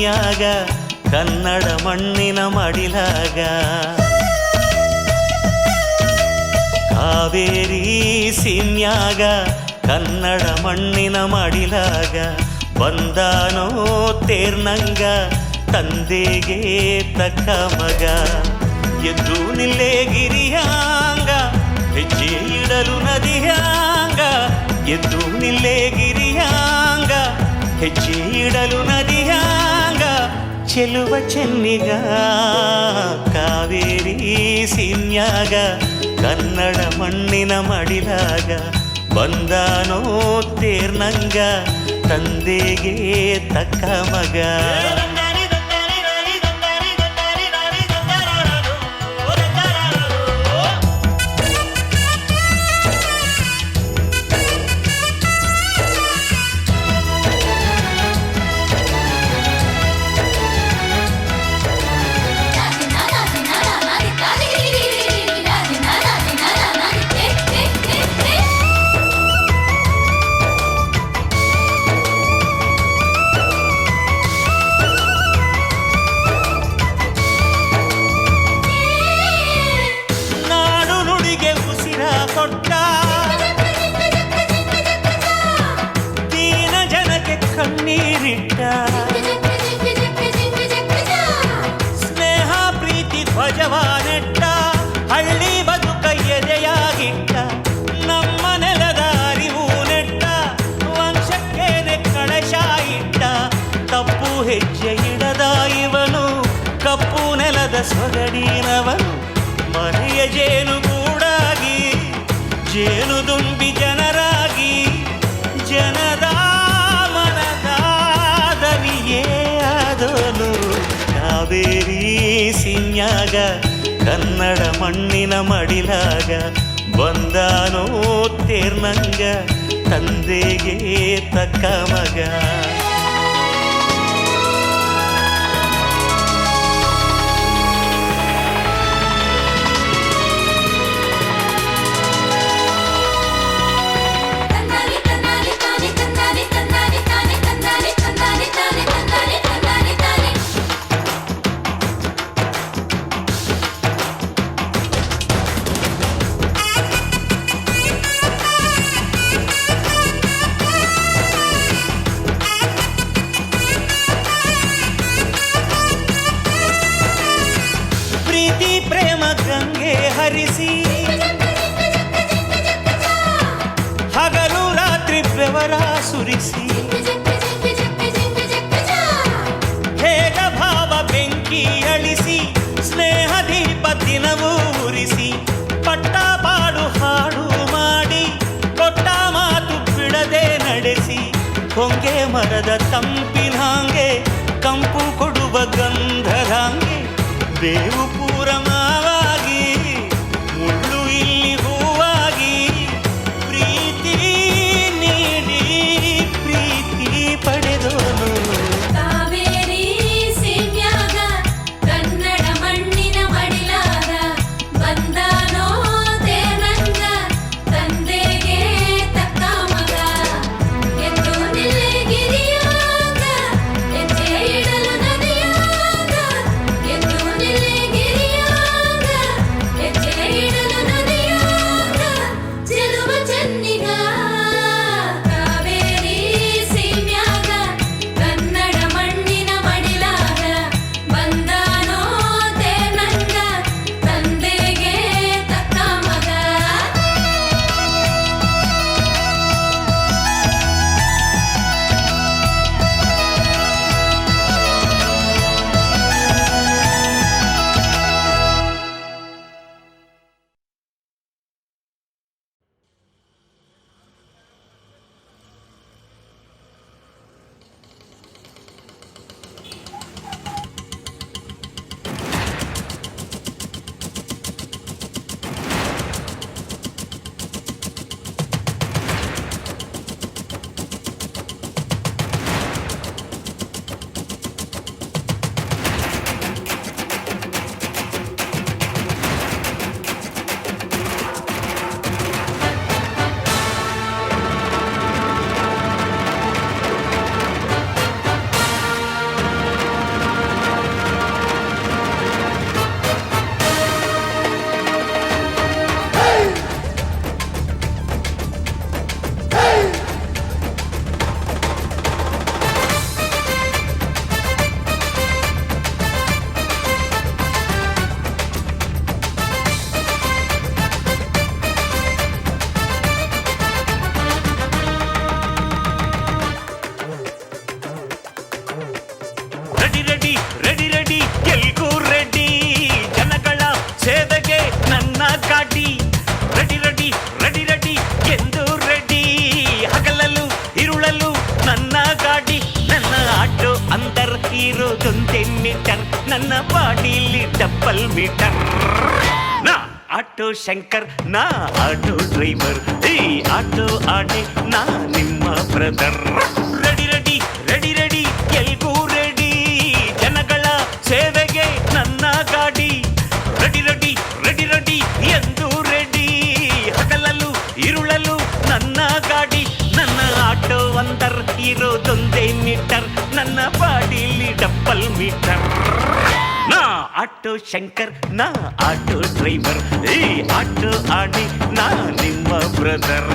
ಸೀಮ್ಯಾಗ ಕನ್ನಡ ಮಣ್ಣಿನ ಮಡಿಲಾಗ ಕಾವೇರಿ ಸೀಮ್ಯಾಗ ಕನ್ನಡ ಮಣ್ಣಿನ ಮಡಿಲಾಗ ಬಂದಾನೋ ತೇರ್ನಂಗ ತಂದೆಗೆ ತಕ್ಕ ಮಗ ಎದ್ದು ನಿಲ್ಲೇ ಗಿರಿಯಾಂಗ ಹೆಜ್ಜೆ ಇಡಲು ನದಿಯಾಂಗ ಎದ್ದು ನಿಲ್ಲೇ ಗಿರಿಯಾಂಗ ಹೆಜ್ಜೆ ಇಡಲು ನದಿಯಾಂಗ ಚೆಲುವ ಚೆನ್ನಿಗ ಕಾವೇರಿ ಸೀಮ್ಯಾಗ ಕನ್ನಡ ಮಣ್ಣಿನ ಮಡಿಲಾಗ ಬಂದಾನೋ ತೇರ್ನಂಗ ತಂದೆಗೆ ತಕ್ಕ ಮಗ ದೀನ ಜನಕ್ಕೆ ಕಣ್ಣೀರಿಟ್ಟ ಸ್ನೇಹ ಪ್ರೀತಿ ಧ್ವಜವಾನೆಟ್ಟ ಹಳ್ಳಿ ಬದುಕ ಎದೆಯಾಗಿಟ್ಟ ನಮ್ಮ ನೆಲದ ಅರಿವು ನೆಟ್ಟ ವಂಶಕ್ಕೇನೆ ಕಳಶ ಇಟ್ಟ ತಪ್ಪು ಹೆಜ್ಜೆ ಇಡದ ಇವನು ಕಪ್ಪು ನೆಲದ ಸೊಗಡಿನವನು ಮನೆಯ ಜೇನುಗೂಡಾಗಿ ಜೇನು ದುಂಬಿ ಜನರಾಗಿ ಜನದ ಮನದ ದನಿಯೇ ಆದೋನು ಕಾವೇರಿ ಸೀಮ್ಯಾಗ ಕನ್ನಡ ಮಣ್ಣಿನ ಮಡಿಲಾಗ ಬಂದಾನೋ ತೇರ್ನಂಗ ತಂದೆಗೆ ತಕ್ಕ ಮಗ ಪ್ರೇಮ ಗಂಗೆ ಹರಿಸಿ ಹಗಲು ರಾತ್ರಿ ಬೆವರ ಸುರಿಸಿ ಹೇಗ ಭಾವ ಬೆಂಕಿ ಅಳಿಸಿ ಸ್ನೇಹ ದೀಪ ದಿನವೂ ಉರಿಸಿ ಪಟ್ಟ ಪಾಡು ಹಾಡು ಮಾಡಿ ಕೊಟ್ಟ ಮಾತು ಬಿಡದೆ ನಡೆಸಿ ಹೊಂಗೆ ಮರದ ತಂಪಿನಾಂಗೆ ಕಂಪು ಕೊಡುವ ಗಂಧರಾಂಗೆ ಬೇವು ಪೂರ ಮಾವಾಗಿ ಮುಳ್ಳು ಇಲ್ಲಿ ಹೂವಾಗಿ ಪ್ರೀತಿ ನೀಡಿ ಪ್ರೀತಿ ಪಡೆದೋನು ಕಾವೇರಿ ಸೀಮ್ಯಾಗ ಕನ್ನಡ ಮಣ್ಣಿನ ಮಡಿಲಾಗ ಬಂದಾನೋ ತೇರ್ನಂಗ ತಂದೆಗೆ ತಕ್ಕ ಮಗ ಎದ್ದು ನಿಲ್ಲೇ ಗಿರಿಯಾಗ ಹೆಜ್ಜೆ ಇಡಲು ನದಿಯಾಗ ಎದ್ದು ನಿಲ್ಲೇ ಗಿರಿಯಾಗ ಮೀಟರ್, ನನ್ನ ಬಾಡಿಲಿ ಡಬ್ಬಲ್ ಮೀಟರ್. ನಾ ಆಟೋ ಶಂಕರ್, ನಾ ಆಟೋ ಡ್ರೈವರ್, ಈ ಆಟೋ ಆಣೆ ನಾ ನಿಮ್ಮ brother. Ready ready ready ready ಎಲ್ಗೂ ರೆಡಿ, ಜನಗಳ ಸೇವೆಗೆ ನನ್ನ ಗಾಡಿ. ರೆಡಿ ರೆಡಿ ರೆಡಿ ರೆಡಿ ಎಂದು ರೆಡಿ, ಹಗಲಲು ಇರುಳಲು ನನ್ನ ಗಾಡಿ. ನನ್ನ ಆಟೋ ಒಂದರ್ ಇರೋದೊಂದೇ ಮೀಟರ್, ನನ್ನ ಬಾಡಿಲಿ ಡಬ್ಬಲ್ ಮೀಟರ್. ನಾ ಆಟೋ ಶಂಕರ್, ನಾ ಆಟೋ ಡ್ರೈವರ್, ಈ ಆಟೋ ಆಡಿ ನಾ ನಿಮ್ಮ ಬ್ರದರ್.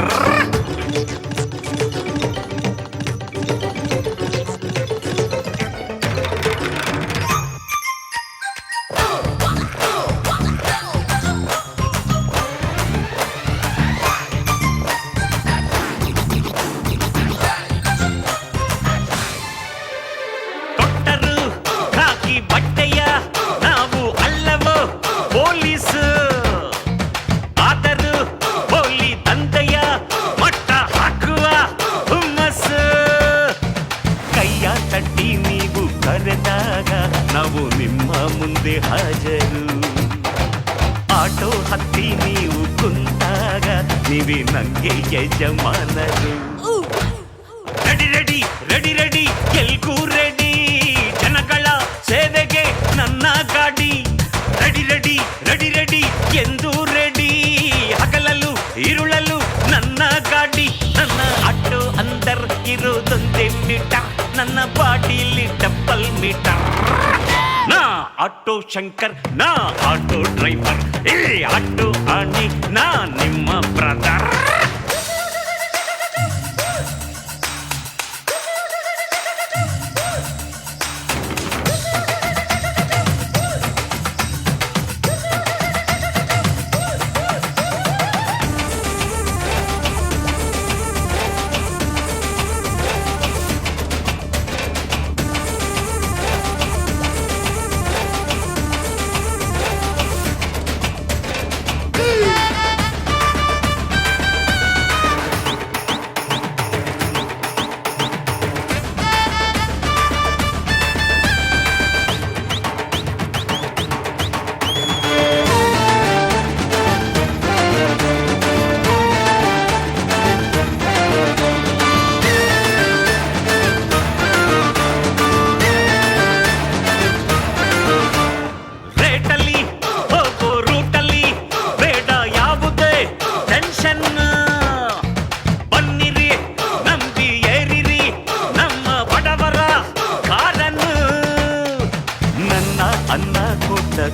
ಕೊಟ್ಟರು ಖಾಕಿ ಬಟ್ಟೆಯ ನಾವು ಅಲ್ಲವೋ ಪೊಲೀಸ್, ಆದರೂ ಪೊಲಿ ದಂಧೆಯ ಮಟ್ಟ ಹಾಕುವ ಹುಮ್ಮಸ್ಸು. ಕೈಯ ತಟ್ಟಿ ನೀವು ಕರೆದಾಗ ನಾವು ನಿಮ್ಮ ಮುಂದೆ ಹಾಜರು, ಆಟೋ ಹತ್ತಿ ನೀವು ಕುಂತಾಗ ನೀವೇ ನಂಗೆ ಯಜಮಾನರು. ರೆಡಿ ರೆಡಿ ರೆಡಿ ರೆಡಿ ಎಲ್ಗೂ ರೆಡಿ, ಜನಗಳ ಸೇವೆಗೆ ನನ್ನ ಗಾಡಿ. ರೆಡಿ ರೆಡಿ ರೆಡಿ ರೆಡಿ ಎಂದು ರೆಡಿ, ಹಗಲಲು ಇರುಳಲು ನನ್ನ ಗಾಡಿ. ನನ್ನ ಆಟೋ ಅಂದರ್ ಇರೋದೊಂದೇ ಮೀಟರ್, ನನ್ನ ಬಾಡಿಲಿ ಡಬ್ಬಲ್ ಮೀಟರ್. ನಾ ಆಟೋ ಶಂಕರ್, ನಾ ಆಟೋ ಡ್ರೈವರ್, ಈ ಆಟೋ ಆಣಿ ನಾ ನಿಮ್ಮ ಬ್ರದರ್.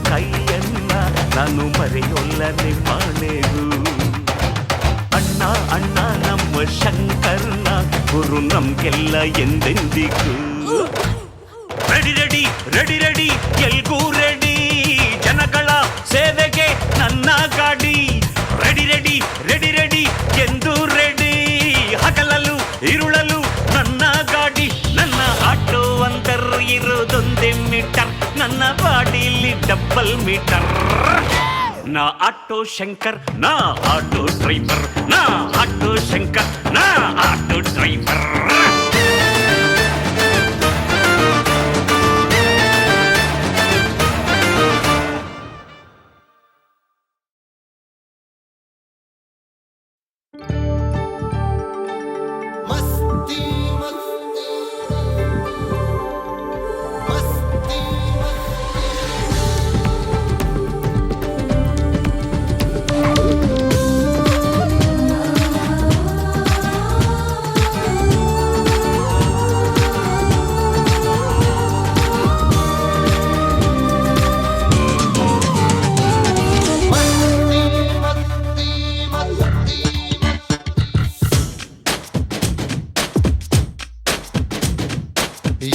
ಕೈಯನ್ನ ನಾನು ಮರೆಯೊಲ್ಲನೆ ಮಾಡೆವು. ಅಣ್ಣ ಅಣ್ಣ ನಮ್ಮ ಶಂಕರ್ನ ಗುರು ನಮ್ಗೆಲ್ಲ ಎಂದೆಂದಿಗೂ. ರೆಡಿ ರೆಡಿ ರೆಡಿ ರೆಡಿ ಎಲ್ಗೂ ರೆಡಿ, ಜನಗಳ ಸೇವೆಗೆ ನನ್ನ ಗಾಡಿ. ರೆಡಿ ರೆಡಿ ರೆಡಿ ರೆಡಿ ಎಂದು ರೆಡಿ, ಹಗಲಲು ಇರುಳಲು ನನ್ನ ಗಾಡಿ. ನನ್ನ ಆಟೋ ಒಂದರ್ ಇರೋದೊಂದೇ ಮೀಟರ್, ನನ್ನ ಬಾಡಿಲಿ ಡಬ್ಬಲ್ ಮೀಟರ್. ನಾ ಆಟೋ ಶಂಕರ್, ನಾ ಆಟೋ ಡ್ರೈವರ್, ನಾ ಆಟೋ ಶಂಕರ್, ನಾ ಆಟೋ ಡ್ರೈವರ್.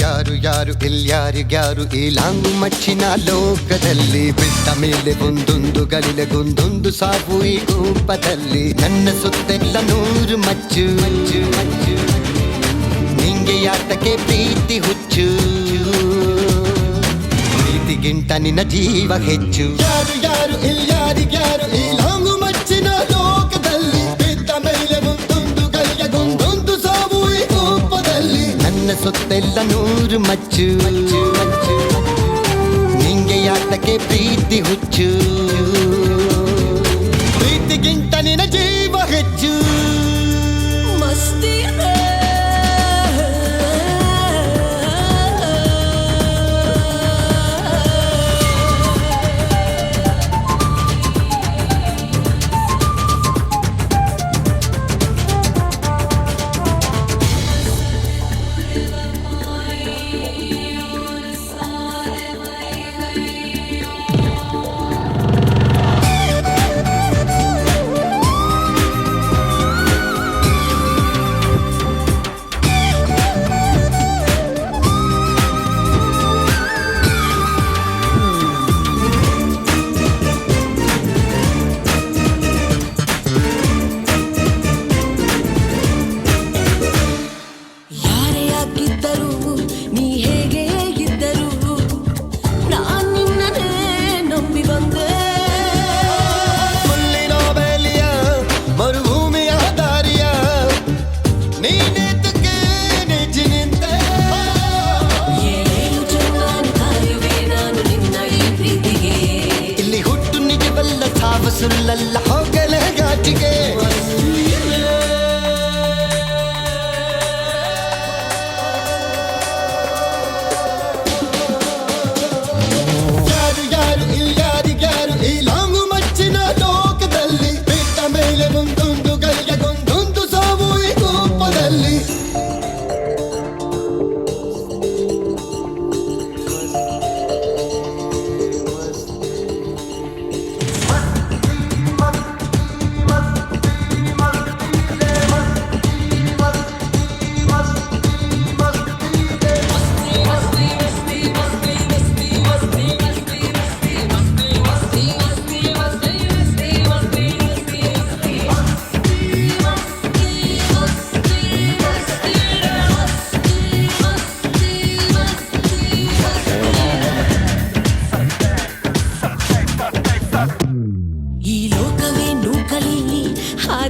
ಯಾರು ಯಾರು ಇಲ್ಯಾರಿಗ್ಯಾರು ಈ ಲಾಂಗು ಮಚ್ಚಿನ ಲೋಕದಲ್ಲಿ, ಬಿಟ್ಟ ಮೇಲೆ ಒಂದೊಂದು ಗಲಿಲೆಗೊಂದೊಂದು ಸಾವು ಈ ರೂಪದಲ್ಲಿ. ನನ್ನ ಸುತ್ತೆಲ್ಲ 100 ಮಚ್ಚು ಮಚ್ಚು ಮಚ್ಚು, ನಿಂಗೆ ಯಾತಕ್ಕೆ ಪ್ರೀತಿ ಹುಚ್ಚು, ಪ್ರೀತಿಗಿಂತ ನಿನ್ನ ಜೀವ ಹೆಚ್ಚು. ಯಾರು ಯಾರು ಇಲ್ಯಾರಿಗ್ಯಾರು ಈ ಲಾಂಗು ಮಚ್ಚಿನ ಲೋಕದಲ್ಲಿ, ಬಿಟ್ಟ ಮೇಲೆ ಒಂದೊಂದು ಗಲಿಲೆಗೊಂದೊಂದು ಸಾವು ಈ ರೂಪದಲ್ಲಿ. ನನ್ನ ಸುತ್ತೆಲ್ಲ 100 ಮಚ್ಚು ಮಚ್ಚು ಮಚ್ಚು. ಯಾತಕ್ಕೆ ಪ್ರೀತಿ ಹುಚ್ಚು ಪ್ರೀತಿಗಿಂತ ನಿನ್ನ ಜೀವ ಹೆಚ್ಚು ಮಸ್ತಿ ಸುಳ್ಳಲ್ಲ ಹೋಗಲೇ ಘಾಟಿಗೆ ಯಾರು ಯಾರು ಇಲ್ಯಾರಿಗ್ಯಾರು ಈ ಲಾಂಗು ಮಚ್ಚಿನ ಲೋಕದಲ್ಲಿ ಬಿಟ್ಟ ಮೇಲೆ ಒಂದೊಂದು ಗಳಿಗೆಗೊಂದೊಂದು ಸಾವು ಈ ಕೋಪದಲ್ಲಿ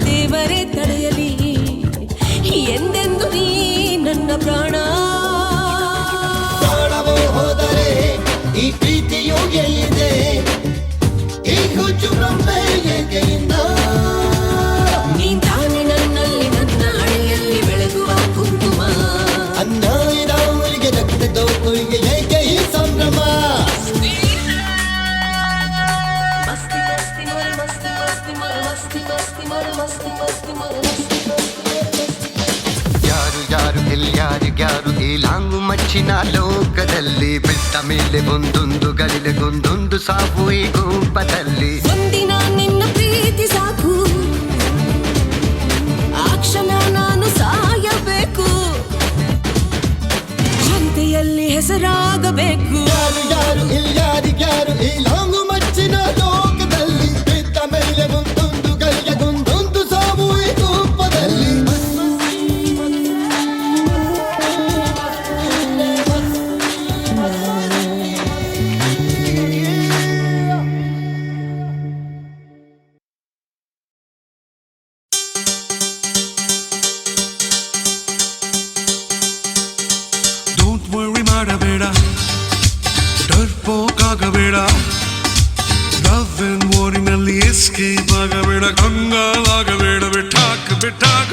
ದೇವರೇ ತಡೆಯಲಿ ಎಂದೆಂದು ನೀ ನನ್ನ ಪ್ರಾಣ ಪ್ರಾಣವೇ ಹೋದರೆ ಈ ಪ್ರೀತಿಯು ಎಲ್ಲಿದೆ ಈ ಹುಚ್ಚು ಬ್ರಹ್ಮೆ ಏಕೆಯಿಂದ ನೀನ್ ತಾನೆ ನನ್ನಲ್ಲಿ ನನ್ನ ಹಣೆಯಲ್ಲಿ ಬೆಳಗುವ ಕುಂಕುಮ ಅನ್ನ ಇರಾವರಿಗೆ ರಕ್ತ ದೋಕುಳಿಗೆ ಏಕೆ ಈ ಸಂಭ್ರಮ ಯಾರು ಯಾರು ಎಲ್ಯಾರಿಗ್ಯಾರು ಈ ಲಾಂಗು ಮಚ್ಚಿನ ಲೋಕದಲ್ಲಿ ಬಿಟ್ಟ ಮೇಲೆ ಒಂದೊಂದು ಗಳಿಗೆಗೊಂದೊಂದು ಸಾವು ಈ ಗುಂಪದಲ್ಲಿ ಒಂದಿನ ನಿನ್ನ ಪ್ರೀತಿ ಸಾಕು ಆ ಕ್ಷಣ ನಾನು ಸಾಯಬೇಕು ಜನತೆಯಲ್ಲಿ ಹೆಸರಾಗಬೇಕು ಯಾರು ಯಾರು ಇಲ್ಯಾರಿಗ್ಯಾರು ಈ ಲಾಂಗು ಮಚ್ಚಿನ ಲೋಕದಲ್ಲಿ ಬಿಟ್ಟ ಮೇಲೆ ಒಂದೊಂದು ಗಳಿಗೆಗೊಂದೊಂದು ಸಾವು ಈ ಗುಂಪದಲ್ಲಿ ಮಾಡಬೇಡ ಡರ್ಪೋಕಾಗಬೇಡ ಲವ್ ಅಂಡ್ ವಾರಿನಲ್ಲಿ ಎಸ್ಕೇಪ್ ಆಗಬೇಡ ಕಂಗಾಲಾಗಬೇಡ ಬಿಟ್ಟಾಕ ಬಿಟ್ಟಾಕ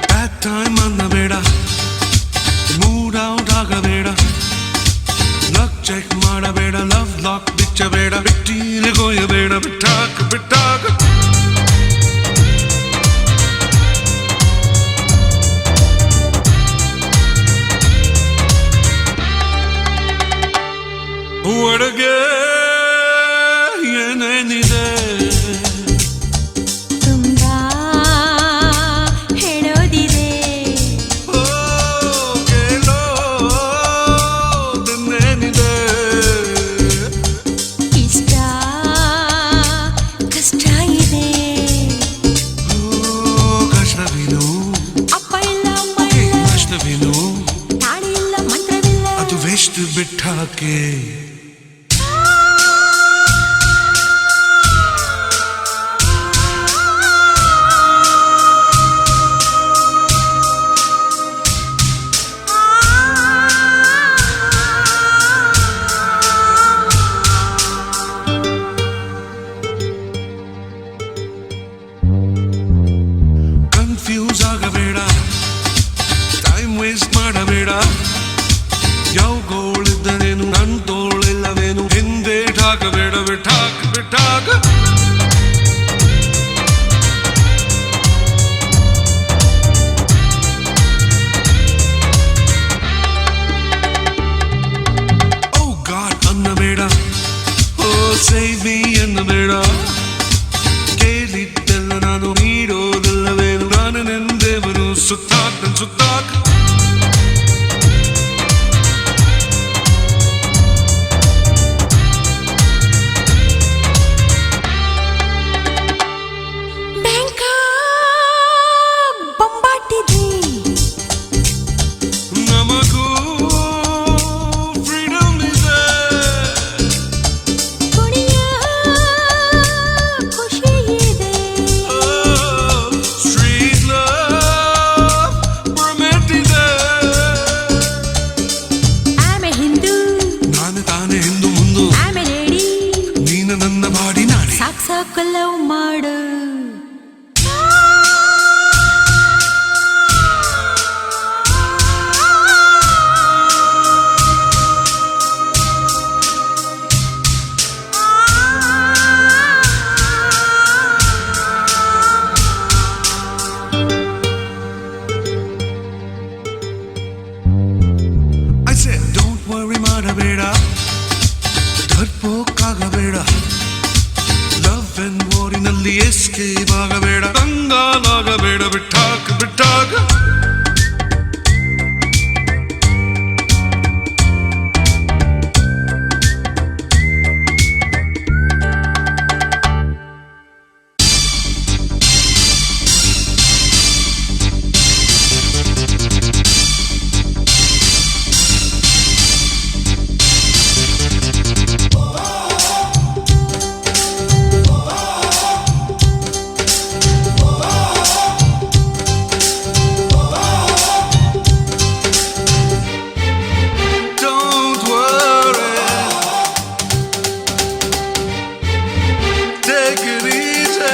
ಬ್ಯಾಡ್ ಟೈಮ್ ಅನ್ನಬೇಡ ಮೂಡ್ ಔಟ್ ಆಗಬೇಡ ಲಕ್ ಚೆಕ್ ಮಾಡಬೇಡ ಲವ್ ಲಾಕ್ ಬಿಚ್ಚಬೇಡ ಬಿಟ್ಟೀಲಿ ಗೋಯಬೇಡ ಬಿಟ್ಟಾಕ ಬಿಟ್ಟಾಕ ಒಳಗೆ ಏನೇನಿದೆ ತುಂಬಾ ಹೇಳೋದಿದೆ ಓ ಕೇಳೋ ಏನಿದೆ ಇಷ್ಟ ಕಷ್ಟ ಇದೆ ಓ ಕಷ್ಟವಿನು ಅಪ್ಪ ಇಲ್ಲ ಅಮ್ಮ ಇಲ್ಲ ಕಷ್ಟವಿನು ನಾಡಿ ಇಲ್ಲ ಮಂತ್ರವಿಲ್ಲ ಅದು ವೇಸ್ಟ್ ಬಿಟ್ಟಾಕೆ ಬಿಟ್ಟಾಕ ಬೇಡ ಬಿಟ್ಟಾಕ ಬಿಟ್ಟಾಕ Oh God ಅನ್ನಬೇಡ Oh save me ಅನ್ನಬೇಡ ಕೇಳಿದ್ದೆಲ್ಲ ನಾನು ನೀಡೋದಲ್ಲವೇನು ನಾನು ನೆಂದೇವನು ಸುತ್ತಾಕ ಸುತ್ತಾಕ ನಮಗೂ ಫ್ರೀಡಮ್ ಇದೆ ಸ್ಟ್ರೀಟ್ ಲವ್ ಪರ್ಮಿಟ್ ಇದೆ ನಾನು ತಾನೇ ಹಿಂದು ಮುಂದು ನೀನು ನನ್ನ ಬಾಡಿ ನಾಡಿ ಸಾಕು ಲವ್ ಮಾಡು I said don't worry ಮಾಡಬೇಡ ಧರ್ಪೋಕ್ಕಾಗಬೇಡ ಲವ್ ಅಂಡ್ ವಾರಿನಲ್ಲಿ ಎಸ್ಕೇಪ್ ಆಗಬೇಡ ಕಂಗಾಲಾಗಬೇಡ ಬಿಟ್ಟಾಕ ಬಿಟ್ಟಾಕ Don't worry, take it easy.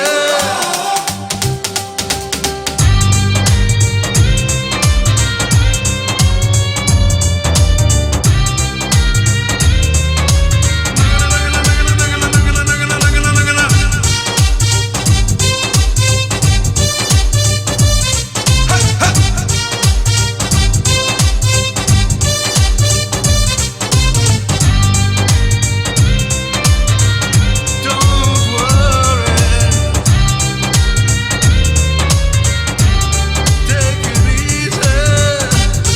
Don't worry, take it easy.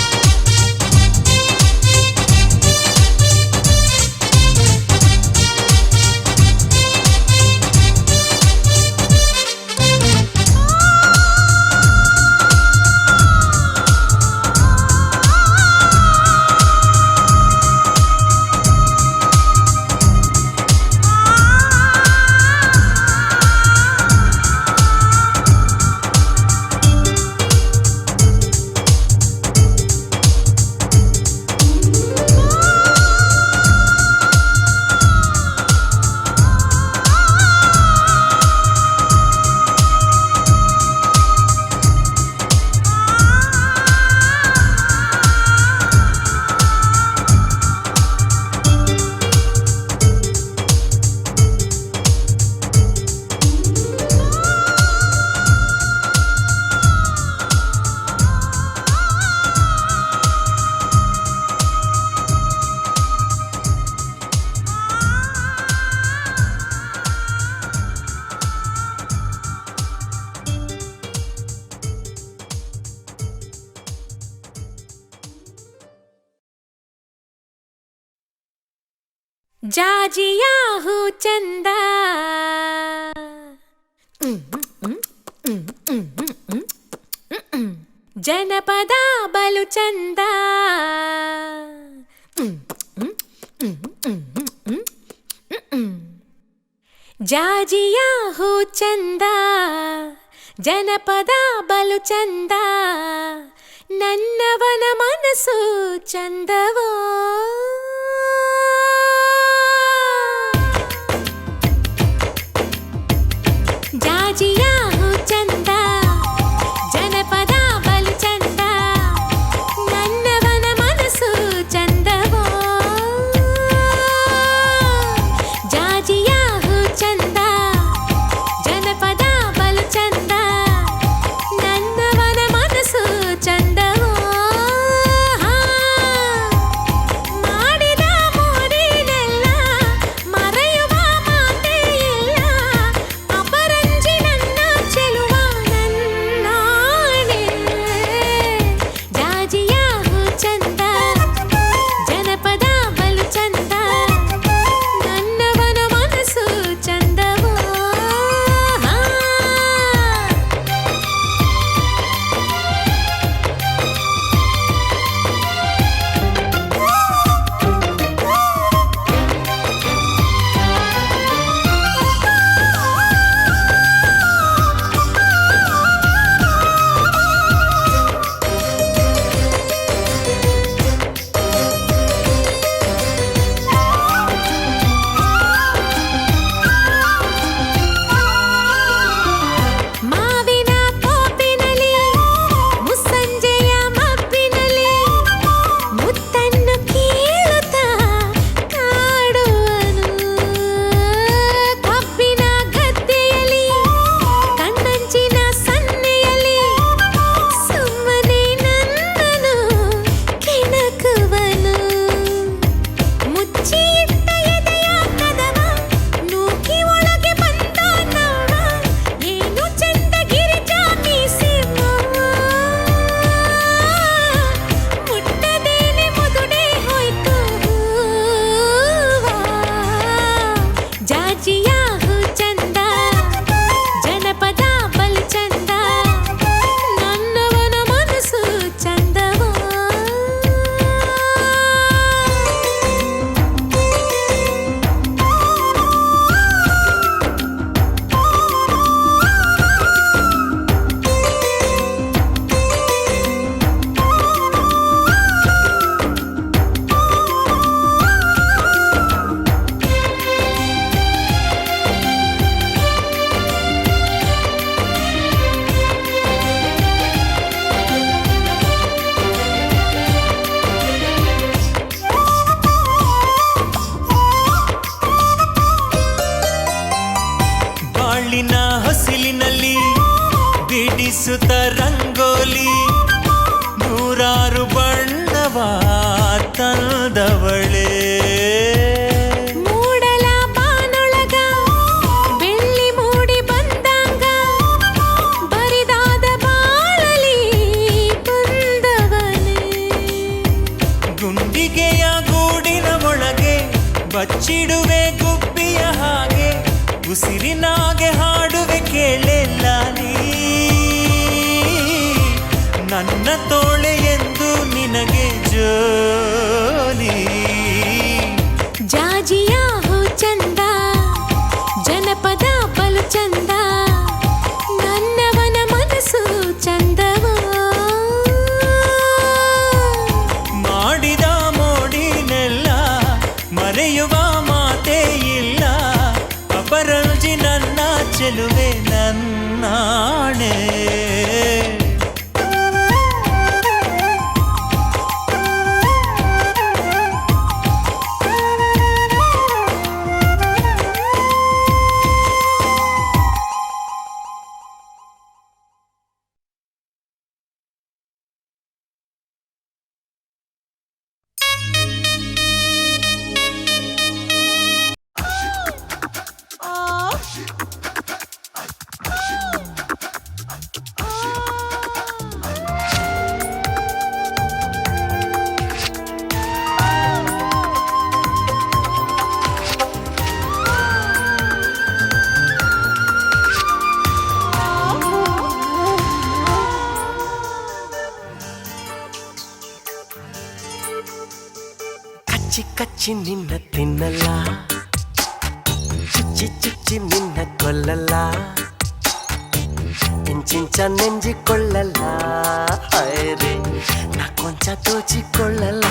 ಜಾಜಿಯಾ ಹೂ ಚಂದ ಜನಪದ ಬಲು ಚಂದ ಜಾಜಿಯಾ ಹೂ ಚಂದ ಜನಪದ ಬಲು ಚಂದ ನನ್ನವನ ಮನಸ್ಸು ಚಂದವೋ ಜಾಜಿಯಾ ಹೂ ಚಂದ ಜನಪದ ಬಲು ಚಂದ ನನ್ನವನ ಮನಸ್ಸು ಚಂದವೋ ಬಚ್ಚಿಡುವೆ ಗುಬ್ಬಿಯ ಹಾಗೆ ಉಸಿರಿನಾಗೆ ಹಾಡುವೆ ಕೇಳೆಲ್ಲ ನೀ ನನ್ನ ತೋಳೆ ಎಂದು ನಿನಗೆ ಜೋಲಿ ಜಾಜಿಯ ಹೂ ಚಂದ ಜನಪದ ಬಲು ಚಂದ ನನ್ನವನ ಮನಸ್ಸು ಚಂದವೋ ಮಾಡಿದ ಮೋಡಿನೆಲ್ಲ ಮರೆಯುವ ಮಾತೇ ಇಲ್ಲ ಅಪರಂಜಿ ನನ್ನ ಚೆಲುವೆ ನನ್ನಾಣೆ ಕಚ್ಚಿ ಕಚ್ಚಿ ನಿನ್ನ ತಿನ್ನಲ್ಲ ಚುಚ್ಚಿ ಚುಚ್ಚಿ ನಿನ್ನ ಕೊಲ್ಲಲ್ಲ ಇಂಚಿಂಚ ನೆಂಜಿಕೊಳ್ಳಲ್ಲ ಹೈರೆ ನಾ ಕೊಂಚ ದೋಚಿಕೊಳ್ಳಲ್ಲ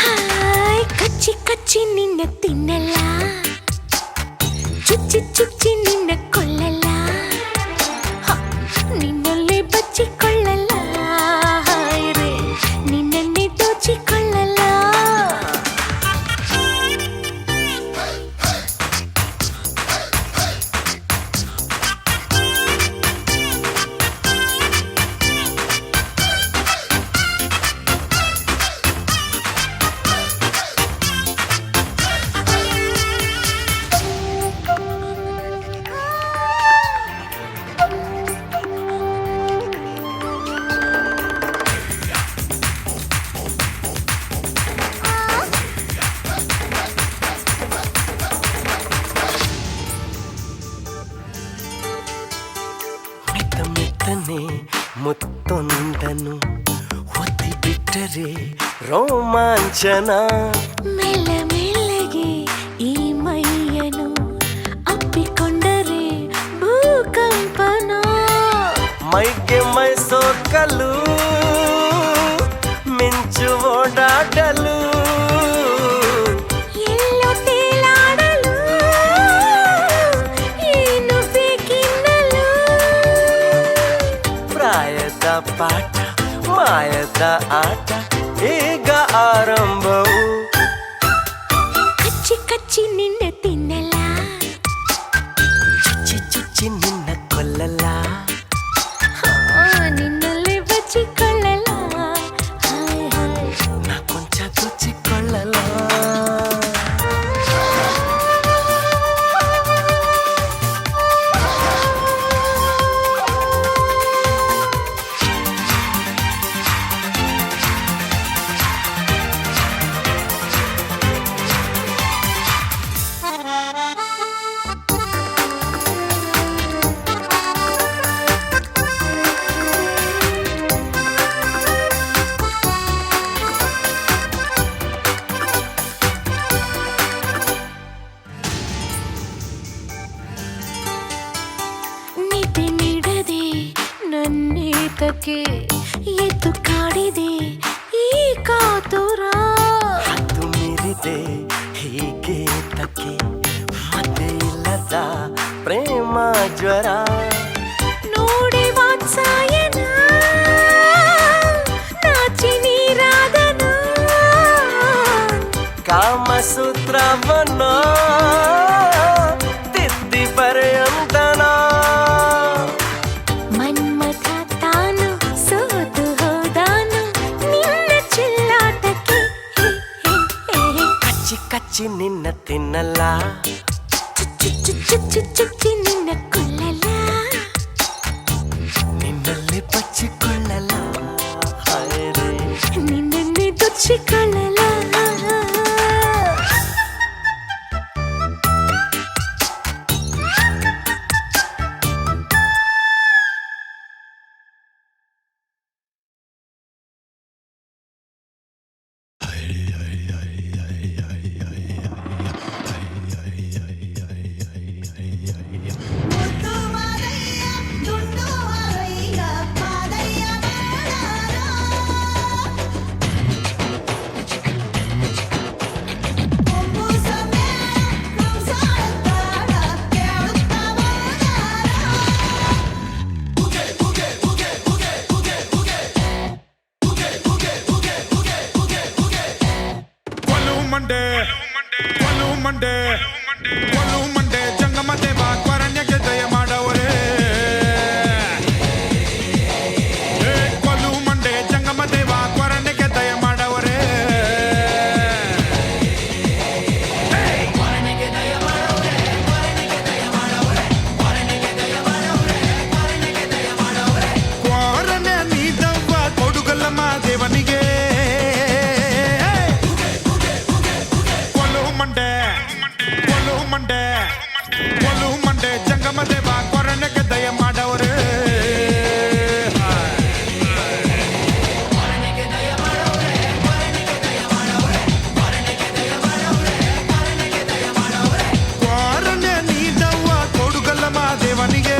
ಹಾಯ್ ಕಚ್ಚಿ ಕಚ್ಚಿ ನಿನ್ನ ತಿನ್ನಲ್ಲ ಚುಚ್ಚಿ ಚುಚ್ಚಿ ನಿನ್ನ ಕೊಲ್ಲಲ್ಲ ಹ, ನಿನ್ನಲ್ಲೇ ಬಚ್ಚಿಕೊಳ್ಳಲ್ಲ ಹಾಯ್ರೆ ನಿನ್ನನ್ನೇ ದೋಚಿಕೊಳ್ಳಲ್ಲ ಮೆತ್ತನೆ ಮುತ್ತೊಂದನು ಒತ್ತಿ ಬಿಟ್ಟರೆ ರೋಮಾಂಚನ ಮೆಲ್ಲ ಮೆಲ್ಲಗೆ ಈ ಮೈಯನು ಅಪ್ಪಿಕೊಂಡರೆ ಭೂಕಂಪನ ಮೈಗೆ ಮೈಸೋಕಲು ಮಿಂಚು ಓಡಾಡಲು ಎಲ್ಲೋ ತೇಲಾಡಲು ಏನು ಬೇಕಿನ್ನಲು ಪ್ರಾಯದ ಪಾಠ ಮಾಯದ ಆಟ ಈಗ ಆರಂಭವು ಕಚ್ಚಿ ಕಚ್ಚಿ ನಿನ್ನ ತಿನ್ನಲ್ಲ ಚುಚ್ಚಿ ಚುಚ್ಚಿ ನಿನ್ನ ಕೊಲ್ಲಲ್ಲ ನಿನ್ನಲ್ಲೇ ಬಚ್ಚಿಕೊಳ್ಳಲ್ಲ ಹಾಯ್ ಹಾಯ್ ನಾ ಕೊಂಚ ದೋಚಿಕೊಳ್ಳಲ್ಲ ನಿದ್ದೆ ನೀಡದೆ ನನ್ನೇತಕ್ಕೆ ಎದ್ದು ಕಾಡಿದೆ ಈ ಕಾತುರ ಹತ್ತು ಮೀರಿದೆ ಹೀಗೆ ತಕ್ಕೆ ಮತ್ತೆ ಇಲ್ಲದ ಪ್ರೇಮ ಜ್ವರ ನೋಡಿ ವಾತ್ಸಾಯನ ನಾಚಿ ನೀರಾದನು ಕಾಮಸೂತ್ರವನ್ನು ತಿದ್ದಿ ಬರೆಯಂತನ ಮನ್ಮಥ ತಾನು ಸೋತು ಹೋದಾನು ನಿನ್ನ ಚೆಲ್ಲಾಟಕ್ಕೆ ಹೇ, ಹೇ, ಹೇ. ಕಚ್ಚಿ ಕಚ್ಚಿ ನಿನ್ನ ತಿನ್ನಲ್ಲ ಚುಚ್ಚಿ ಚುಚ್ಚಿ ಚುಚ್ಚಿ ನಿನ್ನ ಕೊಲ್ಲಲ್ಲ ನಿನ್ನಲ್ಲಿ ಬಚ್ಚಿಕೊಳ್ಳಲ್ಲ ಹೈರೆ ನಿನ್ನನ್ನೇ ದೊಚ್ಚಿಕೊಳ್ಳಲ್ಲ ಮಂಡೆ ಜಂಗಮ ದೇವ ತ್ವರಣ್ಯಕ್ಕೆ ದಯ ಮಾಡವರೇ ಕೊಲು ಮಂಡೆ ಜಂಗಮ ದೇವ ತ್ವರಣ್ಯಕ್ಕೆ ದಯ ಮಾಡವರೇ ಕ್ವಾರಣ್ಯ ನೀದವ್ವ ಕೊಡುಗಲ್ಲಮ್ಮ ದೇವನಿಗೆ ಕೊಲು ಮಂಡೆ ಜಂಗಮ ದೇವ ಕೊರಣ್ಯಕ್ಕೆ ದಯ ಮಾಡವರೇ ಕ್ವಾರಣ್ಯ ನೀದವ್ವ ಕೊಡುಗಲ್ಲಮ್ಮ ದೇವನಿಗೆ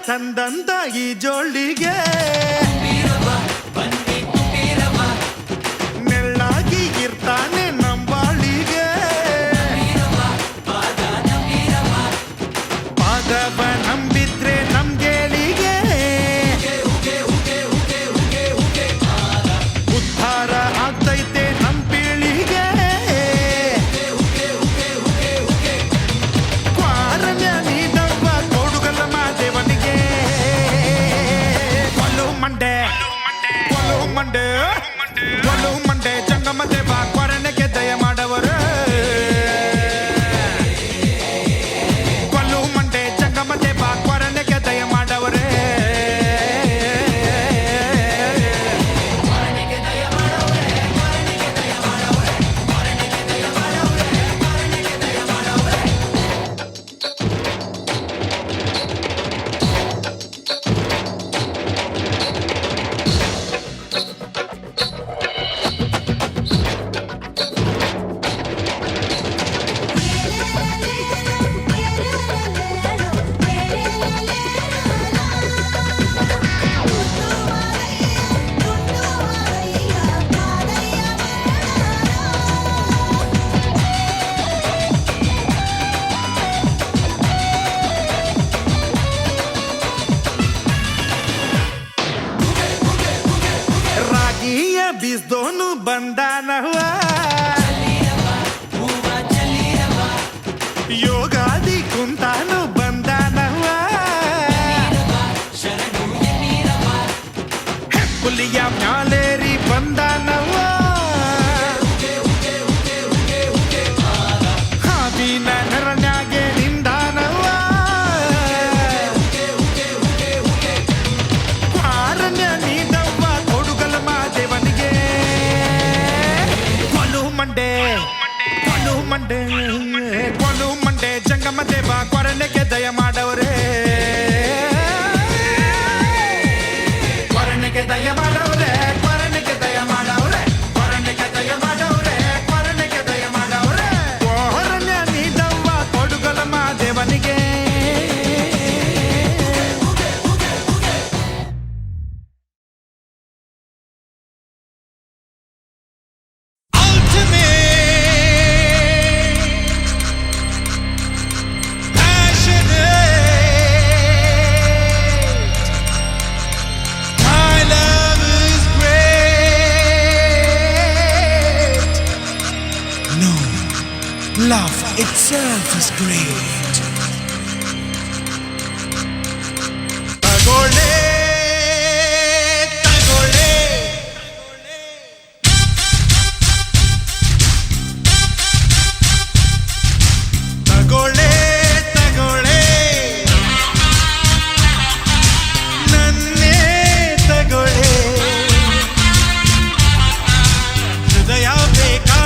ತಂದಂತ ಈ ಜೋಳಿಗೆ ನೆಳ್ಳಾಗಿ ಇರ್ತಾನೆ ನಂಬಾಳಿಗೆ ಪಾದವ ನಂಬಿದ್ರೆ ನಮ್ಗೇಳಿಗೆ ಉದ್ಧಾರ ಆಗ್ತೈತೆ ನಮ್ ಪೀಳಿಗೆ ಕ್ವಾರಣ್ಯ ನೀಡವ್ವ ಕೊಡುಗಲ್ಲಮ್ಮ ದೇವನಿಗೆ ಕೊಲು ಮಂಡೆ ಜಂಗಮ ದೇವ ಕ್ವಾರಣ್ಯಕ್ಕೆ ದಯ ಮಾಡವರು ಕೊಲು ಮಂಡೆ ಜಂಗಮ ದೇವ ಕ್ವಾರಣ್ಯಕ್ಕೆ ದಯ ಮಾಡವರೇ ಬಿಸ್ದೋನು ಬಂದಾನವ ಯೋಗಾದಿ ಕುಂತಾನು ಬಂದಾನವ ಹುಲಿಯ ಮ್ಯಾಲೇರಿ ಬಂದಾನವ ಹಾವಿನ ನರನ್ಯಾಗೆ ನಿಂದಾನವ ಕ್ವಾರಣ್ಯ ನೀಡವ್ವ ಕೊಡುಗಲ್ಲಮ್ಮ ದೇವನಿಗೆ ಕೊಲು ಮಂಡೆ ಜಂಗಮ ದೇವ ಕ್ವಾರಣ್ಯಕ್ಕೆ ದಯ ಮಾಡವರೇ ಕ್ವಾರಣ್ಯಕ್ಕೆ ದಯ ಮಾಡವರೇ ಕ್ವಾರಣ್ಯಕ್ಕೆ ದಯ ಮಾಡವರೇ ಕ್ವಾರಣ್ಯಕ್ಕೆ ದಯ ಮಾಡವರೇ ಕ್ವಾರಣ್ಯಕ್ಕೆ ದಯ ಮಾಡವರೇ ಕ್ವಾರಣ್ಯ ನೀಡವ್ವ ಕೊಡುಗಲ್ಲಮ್ಮ ದೇವನಿಗೆ Love itself is great. ತಗೊಳ್ಳೆ ತಗೊಳ್ಳೆ ತಗೊಳ್ಳೆ ತಗೊಳ್ಳೆ ನನ್ನೇ ತಗೊಳ್ಳೆ ಹೃದಯ ಬೇಕಾ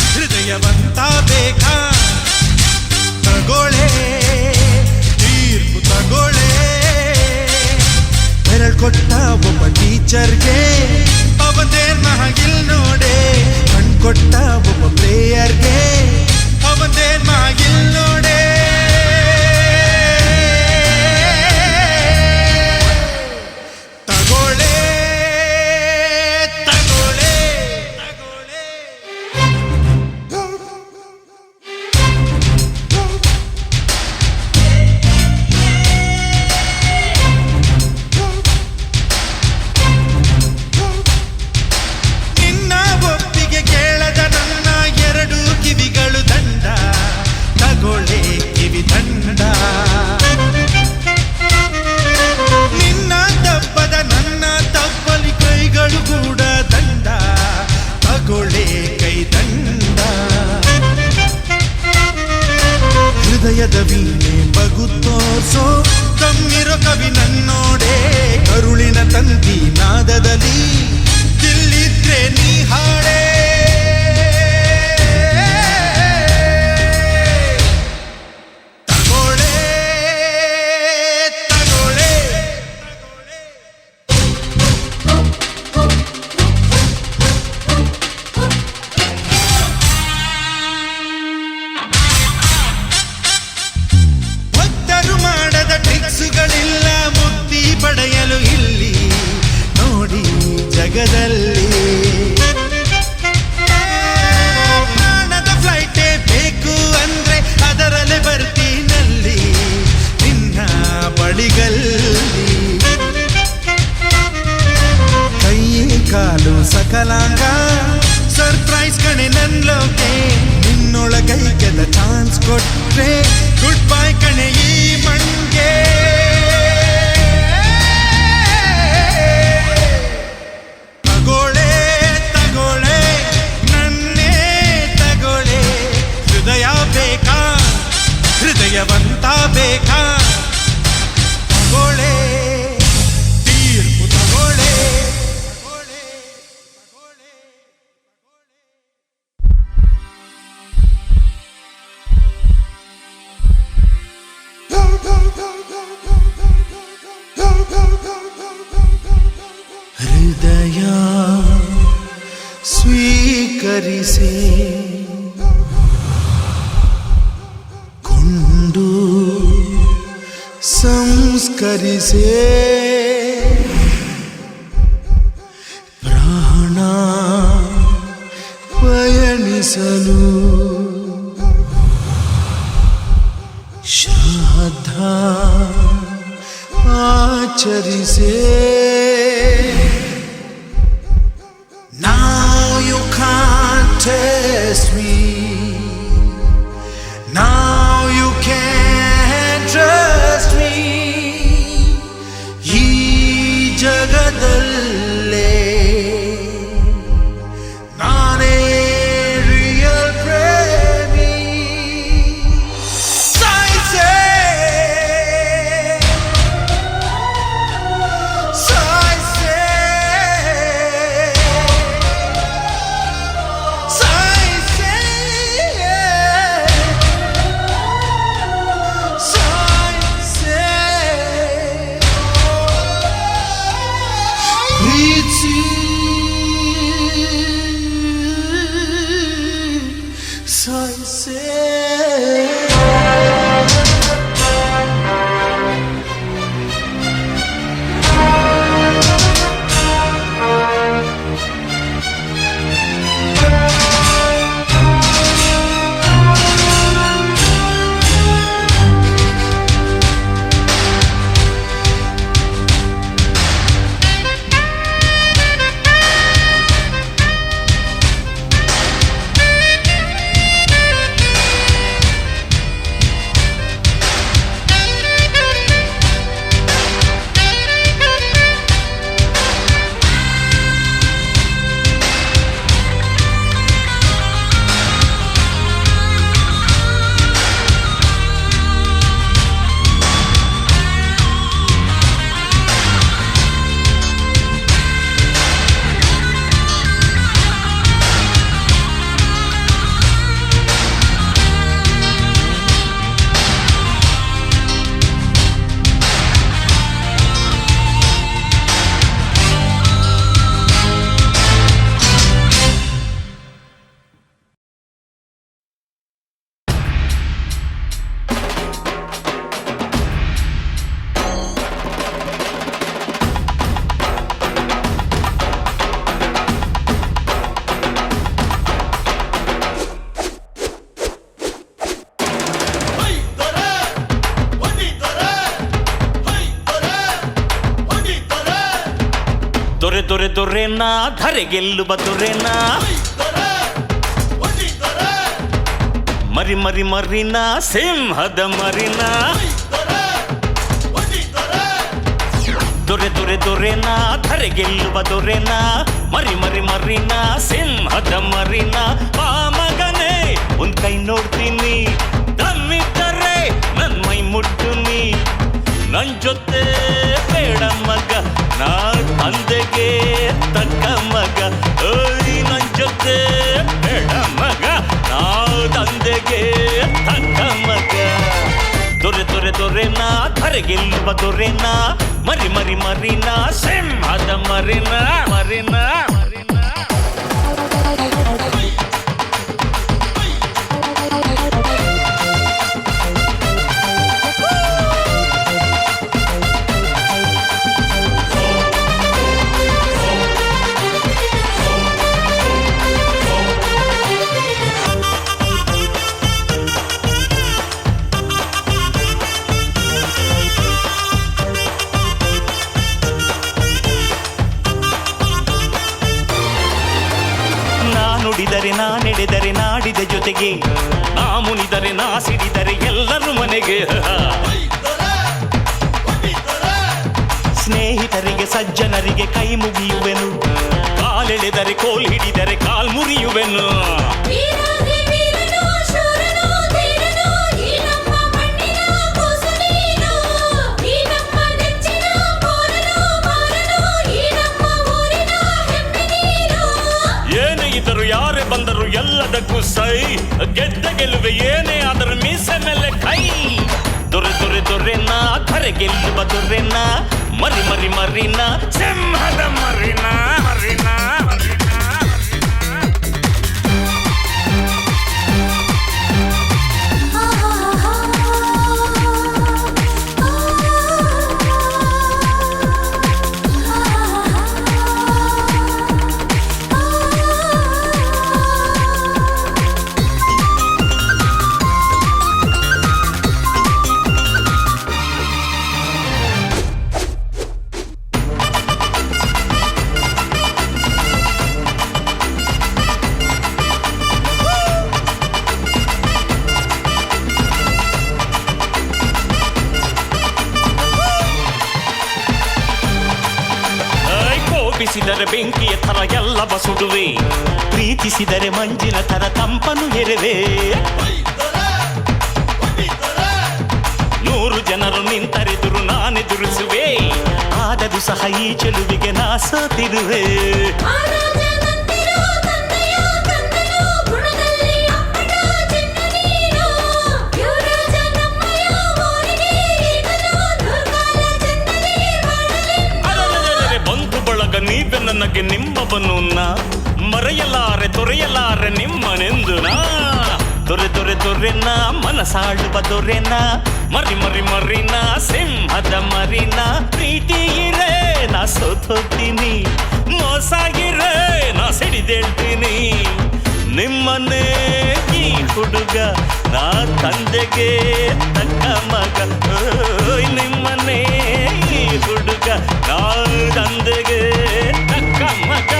ಹೃದಯವಂತ ಬೇಕಾ ತಗೊಳ್ಳೆ ತೀರ್ಪು ತಗೊಳ್ಳೆ ಬೆರಳು ಕೊಟ್ಟ ಒಬ್ಬ ಟೀಚರ್ಗೆ ಅವನೇನ್ ಮಹಗಿಲ್ ನೋಡೆ ಕಣ್ ಕೊಟ್ಟ ಮಾಗಿಲ್ ನೋಡೆ ತಗೋಳೆ ತಗೋಳೆ ತಗೋಳೆ ನಿನ್ನ ಒಪ್ಪಿಗೆ ಕೇಳದ ನನ್ನ ಎರಡು ಕಿವಿಗಳು ದಂಡ ತಗೊಳ್ಳೆ ಕಿವಿ ದಂಡ ನಿನ್ನ ತಪ್ಪದ ನನ್ನ ತಪ್ಪಲಿ ಕೈಗಳು ಕೂಡ ದಂಡ ತಗೊಳ್ಳೆ ಕೈ ದಂಡ ಹೃದಯದ ವೀಣೆ ಬಗುತ್ತೋರ್ಸೋ ಕಮ್ಮಿರೋ ಕವಿ ನನ್ನೋಡೆ ಕರುಳಿನ ತಂತಿ ನಾದದಲ್ಲಿ ದಿಲ್ಲಿದ್ರೆ ನೀ ಹಾಡೆ ತಗೋಳೆ ತಗೋಳೆ ಭಕ್ತರು ಮಾಡದ ಟ್ರಿಕ್ಸುಗಳಿಲ್ಲ ಮುಕ್ತಿ ಪಡೆಯಲು ಇಲ್ಲಿ ನೋಡಿ ಜಗದಲ್ಲಿ ಪ್ರಾಣದ ಫ್ಲೈಟೇ ಬೇಕು ಅಂದ್ರೆ ಅದರಲ್ಲೇ ಬರ್ತೀನಲ್ಲಿ ನಿನ್ನ ಬಳಿಗಲ್ಲಿ ಕೈ ಕಾಲು ಸಕಲಾಂಗ ಸರ್ಪ್ರೈಸ್ ಕಣೆ ನನ್ ಲೋಕೆ ನಿನ್ನೊಳಗೈಗೆಲ್ಲ ಚಾನ್ಸ್ ಕೊಟ್ರೆ ಗುಡ್ ಬೈ ಕಣೆ ಈ ಮಂಗೆ ತಗೋಳೆ ತಗೋಳೆ ನನ್ನೇ ತಗೋಳೆ ಹೃದಯ ಬೇಕಾ ಹೃದಯವಂತ ಬೇಕಾ ತಗೋಳೆ ತೀರ್ಪು ತಗೋಳೆ ತಗೋಳೆ ತಗೋಳೆ ಹೃದಯ ಸ್ವೀಕರಿಸೆ ಕೊಂಡು ಸಂಸ್ಕರಿಸೆ ಪ್ರಾಣ ಪಯಣಿಸಲು ಶ್ರದ್ಧಾ ಆಚರಿಸೆ Now you can't test me. Now you can't trust me. ಈ ಜಗದಲ್ಲೇ ನಾನೇ ರಿಯಲ್ ಪ್ರೇಮಿ ಸಾಯಿಸೇ ಸಾಯಿಸೇ ದೊರೆನ ಧರೆ ಗೆಲ್ಲುವ ದೊರೆನ ಮರಿ ಮರಿ ಮರಿನ ಸಿಂಹದ ಮರಿನ ದೊರೆ ದೊರೆ ದೊರೆನ ಧರೆ ಗೆಲ್ಲುವ ದೊರೆನ ಮರಿ ಮರಿ ಮರಿನ ಸಿಂಹದ ಮರಿನ ಬಾ ಮಗನೇ ಒಂದ್ ಕೈ ನೋಡ್ತೀನಿ ದಮ್ಮಿದ್ದರೆ ನನ್ ಮೈ ಮುಟ್ಟುನಿ ನನ್ ಜೊತೆ ಬೇಡ ಮಗ ನಾ ತಂದೆಗೆ ತಕ್ಕ ಮಗ ಓಯ್ ನನ್ ಜೊತೆ ಬೇಡ ಮಗ ನಾ ತಂದೆಗೆ ತಕ್ಕ ಮಗ ದೊರೆ ದೊರೆ ದೊರೆನ ಧರೆ ಗೆಲ್ಲುವ ದೊರೆನ ಮರಿ ಮರಿ ಮರಿನ ಸಿಂಹದ ಮರಿನ ಮರಿನ ನುಡಿದರೆ ನಾ ನಡೆದರೆ ನಾಡಿದ ಜೊತೆಗೆ ನಾ ಮುನಿದರೆ ನಾ ಸಿಡಿದರೆ ಎಲ್ಲರೂ ಮನೆಗೆ ಸ್ನೇಹಿತರಿಗೆ ಸಜ್ಜನರಿಗೆ ಕೈ ಮುಗಿಯುವೆನು ಕಾಲೆಳೆದರೆ ಕೋಲ್ ಹಿಡಿದರೆ ಕಾಲ್ ಮುರಿಯುವೆನು ಯಾರೇ ಬಂದರು ಎಲ್ಲದಕ್ಕೂ ಸೈ ಗೆದ್ದ ಗೆಲುವೆ ಏನೇ ಆದರೂ ಮೀಸೆ ಮೇಲೆ ಕೈ ದೊರೆ ದೊರೆ ದೊರೆನ ಧರೆ ಗೆಲ್ಲುವ ದೊರೆನ ಮರಿ ಮರಿ ಮರಿನ ಸಿಂಹದ ಮರಿನ ಮರಿನ ಕೋಪಿಸಿದರೆ ಬೆಂಕಿಯ ಥರ ಎಲ್ಲವ ಸುಡುವೆ ಪ್ರೀತಿಸಿದರೆ ಮಂಜಿನ ಥರ ತಂಪನು ಎರೆವೆ 100 ಜನರು ನಿಂತರೆದುರು ನಾನೆದುರಿಸುವೆ ಆದರೂ ಸಹ ಈ ಚೆಲುವಿಗೆ ನಾ ಸೋತಿರುವೆ ನೀವೆ ನನಗೆ ನಿಮ್ಮವನು ನಾ ಮರೆಯಲಾರೆ ತೊರೆಯಲಾರೆ ನಿಮ್ಮನೆಂದು ನಾ ದೊರೆ ದೊರೆ ದೊರೆನ ಮನಸಾಳುವ ದೊರೆನ ಮರಿ ಮರಿ ಮರಿನ ಸಿಂಹದ ಮರಿನ ಪ್ರೀತಿ ಇರೇ ನಾ ಸೋತೋಗ್ತೀನಿ ಮೋಸ ಇರೇ ನಾ ಸಿಡಿದೇಳ್ತೀನಿ ನಿಮ್ಮನ್ನೇ ಈ ಹುಡುಗ ನಾ ತಂದೆಗೆ ತಕ್ಕ ಮಗ ನಿಮ್ಮನ್ನೇ ಈ ಹುಡುಗ ನಾ ತಂದೆಗೆ ತಕ್ಕ ಮಗ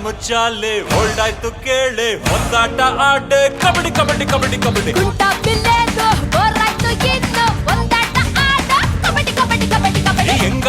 ಮುಚ್ಚಾಲೆ ಹೊಲ್ಡಾಯ್ತು ಕೇಳೆ ಒಂದಾಟ ಆಡೆ ಕಬಡ್ಡಿ ಕಬಡ್ಡಿ ಕಬಡ್ಡಿ ಕಬಡ್ಡಿ ಗುಂಟ ಬಿಲ್ಲೆದು ಬೋರಾಯ್ತು ಇನ್ನು ಒಂದಾಟ ಆಡ ಕಬಡ್ಡಿ ಕಬಡ್ಡಿ ಕಬಡ್ಡಿ ಕಬಡ್ಡಿ ಹೆಂಗ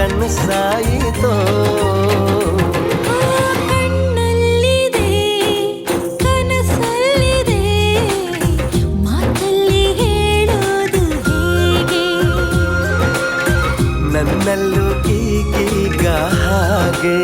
ಕನಸಾಯಿತೋ ಕಣ್ಣಲ್ಲಿದೆ ಕನಸಲ್ಲಿದೆ ಮಾತಲ್ಲಿ ಹೇಳೋದು ಹೇಗೆ ನನ್ನಲ್ಲೂ ಈಗೀಗ ಹಾಗೆ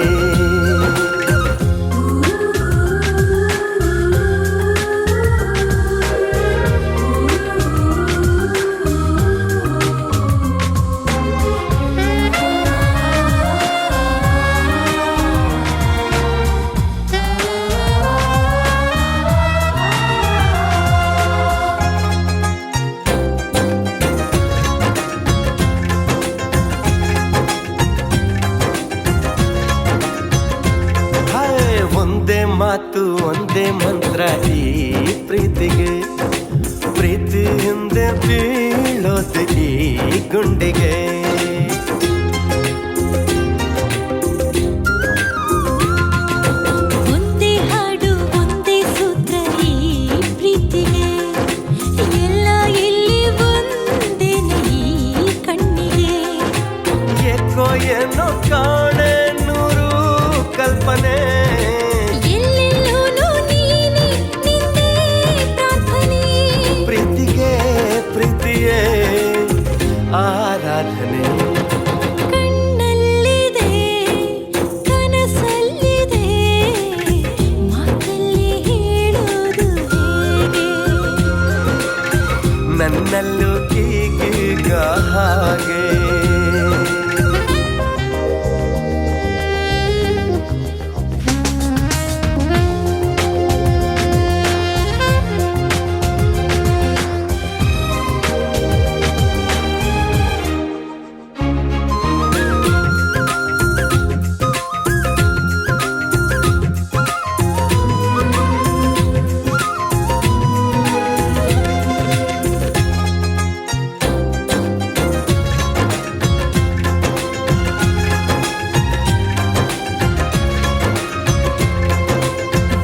ಒಂದೇ ಮಾತು ಒಂದೇ ಮಂತ್ರ ಈ ಪ್ರೀತಿಗೆ ಪ್ರೀತಿ ಹಿಂದೆ ಬೀಳೋದು ಈ ಗುಂಡಿಗೆ ಒಂದೇ ಹಾಡು ಒಂದೇ ಸೂತ್ರ ಈ ಪ್ರೀತಿಗೆ ಎಲ್ಲ ಇಲ್ಲಿ ಒಂದೇನೆ ಈ ಕಣ್ಣಿಗೆ ಏಕೋ ಏನೋ ಕಾಣೆ ನೂರು ಕಲ್ಪನೆ ಎಲ್ಲೆಲ್ಲೂನು ನೀನೆ ನಿನ್ನೆ ಪ್ರಾರ್ಥನೆ ಪ್ರೀತಿಗೆ ಪ್ರೀತಿಯೇ ಆರಾಧನೆ ಕಣ್ಣಲ್ಲಿದೆ ಕನಸಲ್ಲಿದೆ ಮಾತಲ್ಲಿ ಹೇಳೋದು ಹೇಗೆ ನನ್ನಲ್ಲೂ ಈಗೀಗ ಹಾಗೆ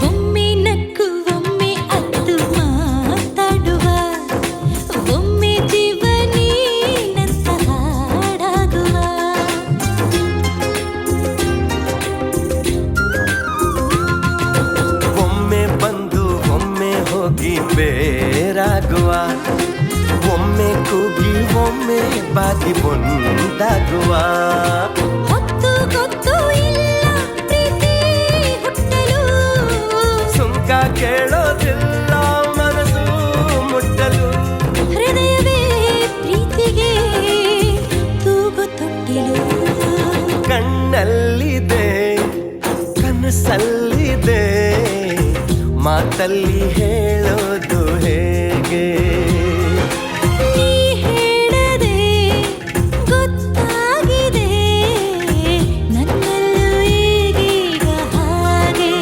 ಒಮ್ಮೆ ನಕ್ಕು ಒಮ್ಮೆ ಅತ್ತು ಮಾತಾಡುವ ಒಮ್ಮೆ ಜೀವನೀನಂತ ಹಾಡಾಗುವ ಒಮ್ಮೆ ಬಂದು ಒಮ್ಮೆ ಹೋಗಿ ಬೇರಾಗುವ ಒಮ್ಮೆ ಕೂಗಿ ಒಮ್ಮೆ ಬಾಗಿ ಒಂದಾಗುವ ಹೊತ್ತು ಗೊತ್ತು ಇಲ್ಲ ಪ್ರೀತಿ ಹುಟ್ಟಲು ಸುಂಕ ಕೇಳೋದಿಲ್ಲ ಮನಸ್ಸು ಮುಟ್ಟಲು ಹೃದಯವೇ ಪ್ರೀತಿಗೆ ತೂಗು ತೊಟ್ಟಿಲು ಕಣ್ಣಲ್ಲಿದೆ ಕನಸಲ್ಲಿದೆ ಮಾತಲ್ಲಿ ಹೇಳೋದು ಹೇಗೆ ನೀ ಹೇಳದೆ ಗೊತ್ತಾಗಿದೆ ನನ್ನಲ್ಲೂ ಈಗೀಗ ಹಾಗೆ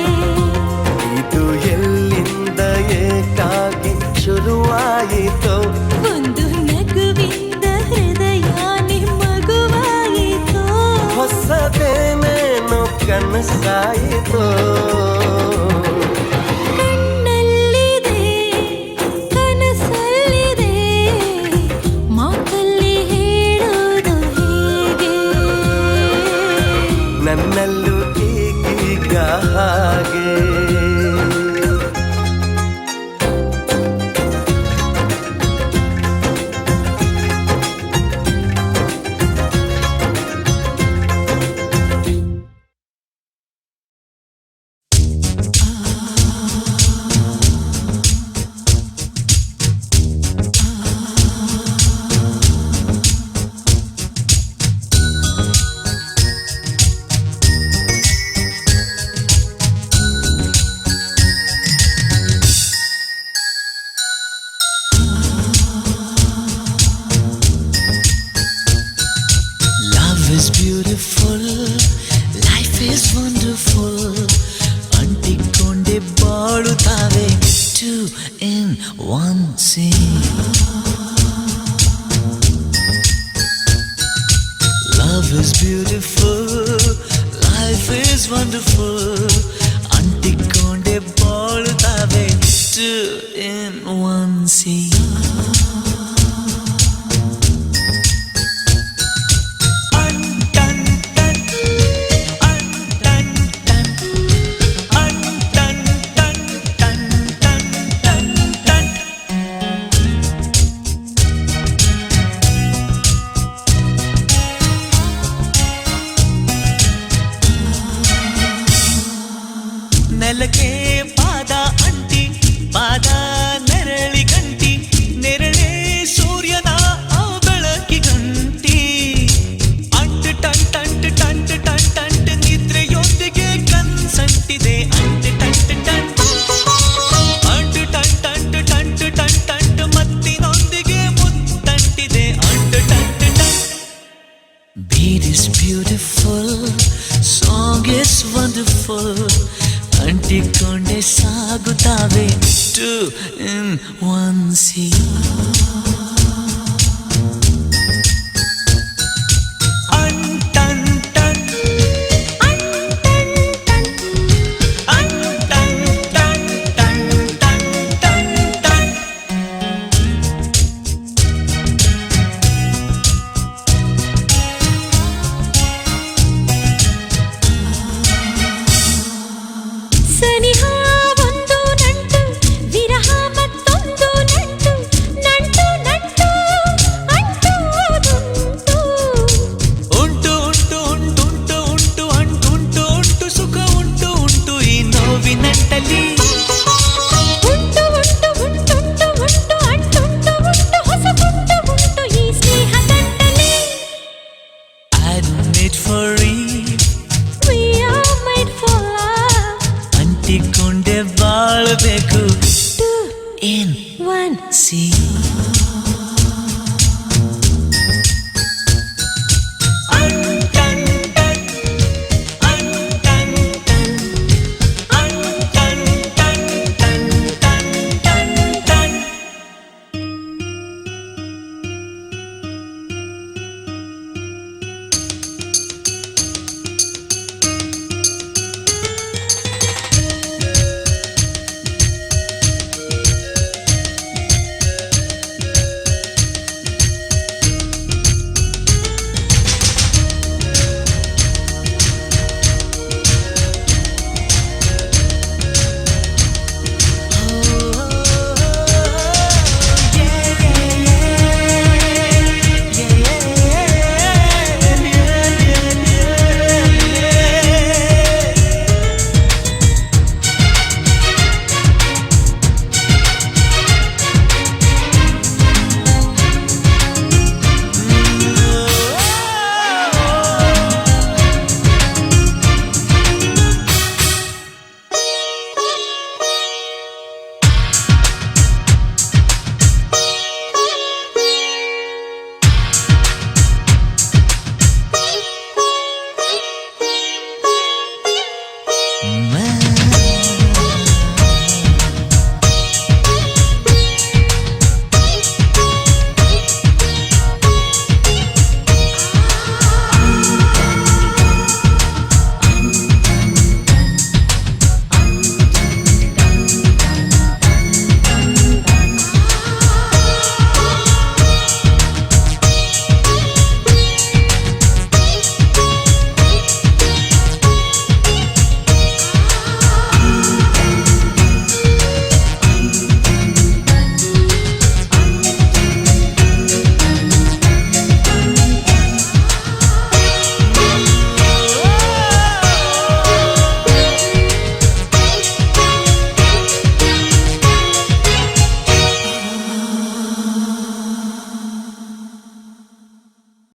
ಇದು ಎಲ್ಲಿಂದ ಏಕಾಗಿ ಶುರುವಾಯಿತೋ ಒಂದು ನಗುವಿಂದ ಹೃದಯ ನಿಮ್ಮಗುವಾಯಿತು ಹೊಸದೇನೇನೋ ಕನಸಾಯಿತೋ ಕಣ್ಣಲ್ಲಿದೆ ಕನಸಲ್ಲಿದೆ ಮಾತಲ್ಲಿ ಹೇಳೋದು ಹೇಗೆ ನನ್ನಲ್ಲೂ ಈಗೀಗ ಹಾಗೆ Love is beautiful, life is wonderful. ಅಂಟಿಕೊಂಡೆ ಬಾಳುತ್ತಾವೆ two in one scene. Love is beautiful, life is wonderful. ಅಂಟಿಕೊಂಡೆ ಬಾಳುತ್ತಾವೆ two in one scene. ಅಂಟಂಟ ನೆಲಕ್ಕೆ ಪಾದ ಅಂಟಿ ಪಾದ ನೆರಳಿ ಗಂಟಿ ನೆರಳೇ ಸೂರ್ಯನ ಆ ಬೆಳಕಿ ಗಂಟಿ ಅಂಟು ಟಂಟು ಟಂಟು ಟಂಟು ಟಂಟು ನಿದ್ರೆಯೊಂದಿಗೆ ಕನ್ಸಂಟಿದೆ ಅಂಟು ಟಂಟು ಟಂಟು ಅಂಟು ಟಂಟು ಟಂಟು ಟಂಟು ಟಂಟು ಮತ್ತಿನೊಂದಿಗೆ ಮುತ್ತಂಟಿದೆ ಅಂಟು ಟಂಟು ಟಂಟು. Beat is beautiful, song is wonderful. ಅಂಟಿಕೊಂಡೆ ಸಾಗುತ್ತಾವೆ 2 in 1 sea. ಸನಿಹ ಒಂದು ನಂಟು ವಿರಹ ಮತ್ತೊಂದು ನಂಟು ನಂಟು ನಂಟು ಅಂಟು ದುಂಟು ಉಂಟು ಉಂಟು ಉಂಟು ಉಂಟು ಉಂಟು ಅಂಟುಂಟು ಉಂಟು ಸುಖ ಉಂಟು ಉಂಟು ಈ ನೋವಿನಂಟಲಿ ಉಂಟು ಉಂಟು ಉಂಟು ಉಂಟು ಉಂಟು ಅಂಟುಂಟು ಉಂಟು ಹೊಸ ಉಂಟು ಉಂಟು ಈ ಸ್ನೇಹ ದಂಡಲಿ. I'm made for it. We are made for love. ಅಂಟಿಕೊಂಡೆ ಬಾಳಬೇಕು 2 in 1 sea.